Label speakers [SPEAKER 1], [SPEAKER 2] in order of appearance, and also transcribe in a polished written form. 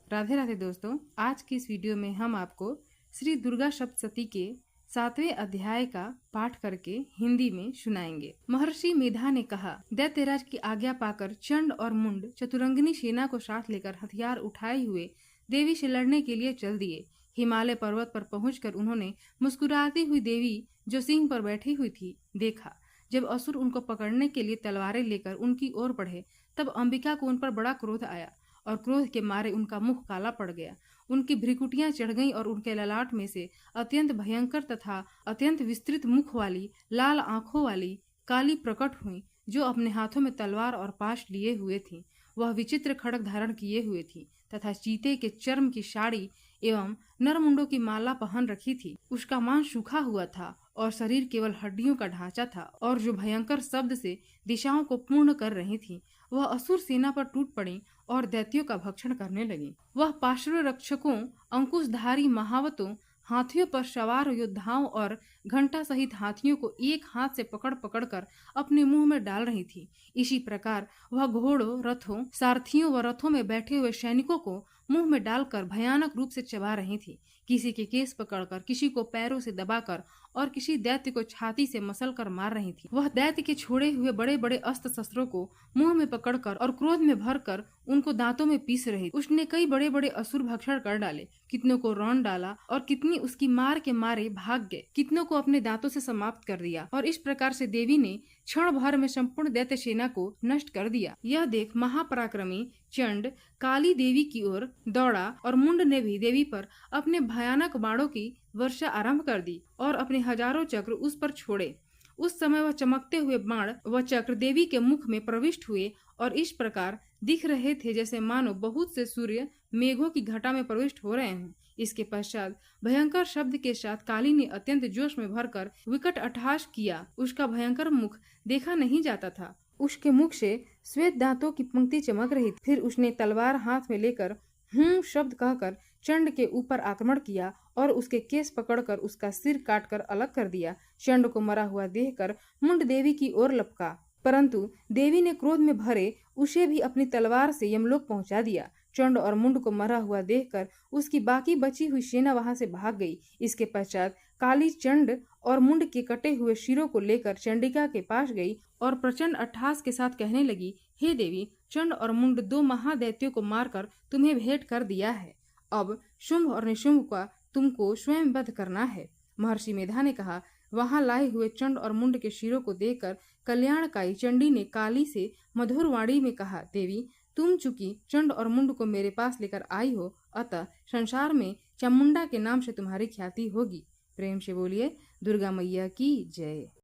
[SPEAKER 1] राधे राधे दोस्तों, आज की इस वीडियो में हम आपको श्री दुर्गा सप्तशती के 7वें अध्याय का पाठ करके हिंदी में सुनाएंगे। महर्षि मेधा ने कहा, दैत्यराज की आज्ञा पाकर चंड और मुंड चतुरंगिनी सेना को साथ लेकर हथियार उठाए हुए देवी से लड़ने के लिए चल दिए। हिमालय पर्वत पर पहुंचकर उन्होंने मुस्कुराती हुई देवी जो सिंह पर बैठी हुई थी देखा। जब असुर उनको पकड़ने के लिए तलवारें लेकर उनकी ओर बढ़े तब अंबिका को उन पर बड़ा क्रोध आया और क्रोध के मारे उनका मुख काला पड़ गया। उनकी भ्रिकुटियां चढ़ गईं और उनके ललाट में से अत्यंत भयंकर तथा अत्यंत विस्तृत मुख वाली लाल आंखों वाली काली प्रकट हुई, जो अपने हाथों में तलवार और पाश लिए हुए थी। वह विचित्र खड्ग धारण किए हुए थी तथा चीते के चर्म की साड़ी एवं नरमुंडों की माला पहन रखी थी। उसका मांस सूखा हुआ था और शरीर केवल हड्डियों का ढांचा था, और जो भयंकर शब्द से दिशाओं को पूर्ण कर रही थी। वह असुर सेना पर टूट पड़ी और दैत्यों का भक्षण करने लगी। वह पार्श्व रक्षकों, अंकुशधारी महावतों, हाथियों पर सवार योद्धाओं और घंटा सहित हाथियों को एक हाथ से पकड़ पकड़ कर अपने मुंह में डाल रही थी। इसी प्रकार वह घोड़ों, रथों, सारथियों व रथों में बैठे हुए सैनिकों को मुंह में डालकर भयानक रूप से चबा रही थी। किसी के केस पकड़कर, किसी को पैरों से दबाकर और किसी दैत्य को छाती से मसल कर मार रही थी। वह दैत्य के छोड़े हुए बड़े बड़े अस्त्र शस्त्रों को मुंह में पकड़कर और क्रोध में भरकर उनको दांतों में पीस रही। उसने कई बड़े बड़े असुर भक्षण कर डाले, कितनों को रौंद डाला और कितनी उसकी मार के मारे भाग गए, कितनों को अपने दांतों से समाप्त कर दिया। और इस प्रकार से देवी ने क्षण भर में संपूर्ण दैत्य सेना को नष्ट कर दिया। यह देख महापराक्रमी चंड काली देवी की ओर दौड़ा और मुंड ने भी देवी पर अपने भयानक बाणों की वर्षा आरंभ कर दी और अपने हजारों चक्र उस पर छोड़े। उस समय वह चमकते हुए बाण व चक्र देवी के मुख में प्रविष्ट हुए और इस प्रकार दिख रहे थे जैसे मानो बहुत से सूर्य मेघों की घटा में प्रविष्ट हो रहे हैं। इसके पश्चात भयंकर शब्द के साथ काली ने अत्यंत जोश में भरकर विकट अट्टहास किया। उसका भयंकर मुख देखा नहीं जाता था। उसके मुख से श्वेत दांतों की पंक्ति चमक रही थी। फिर उसने तलवार हाथ में लेकर शब्द कहकर चंड के ऊपर आक्रमण किया और उसके केस पकड़कर उसका सिर काटकर अलग कर दिया। चंड को मरा हुआ देखकर मुंड देवी की ओर लपका, परंतु देवी ने क्रोध में भरे उसे भी अपनी तलवार से यमलोक पहुंचा दिया। चंड और मुंड को मरा हुआ देखकर उसकी बाकी बची हुई सेना वहां से भाग गई। इसके पश्चात काली चंड और मुंड के कटे हुए सिरों को लेकर चंडिका के पास गई और प्रचंड अट्टहास के साथ कहने लगी, हे देवी, चंड और मुंड दो महादैत्यों को मारकर तुम्हें भेंट कर दिया है। अब शुंभ और निशुंभ का तुमको स्वयं वध करना है। महर्षि मेधा ने कहा, वहां लाए हुए चंड और मुंड के शिरों को देखकर कल्याणकाई चंडी ने काली से मधुर वाणी में कहा, देवी, तुम चूंकि चंड और मुंड को मेरे पास लेकर आई हो, अतः संसार में चामुंडा के नाम से तुम्हारी ख्याति होगी। प्रेम से बोलिए दुर्गा मैया की जय।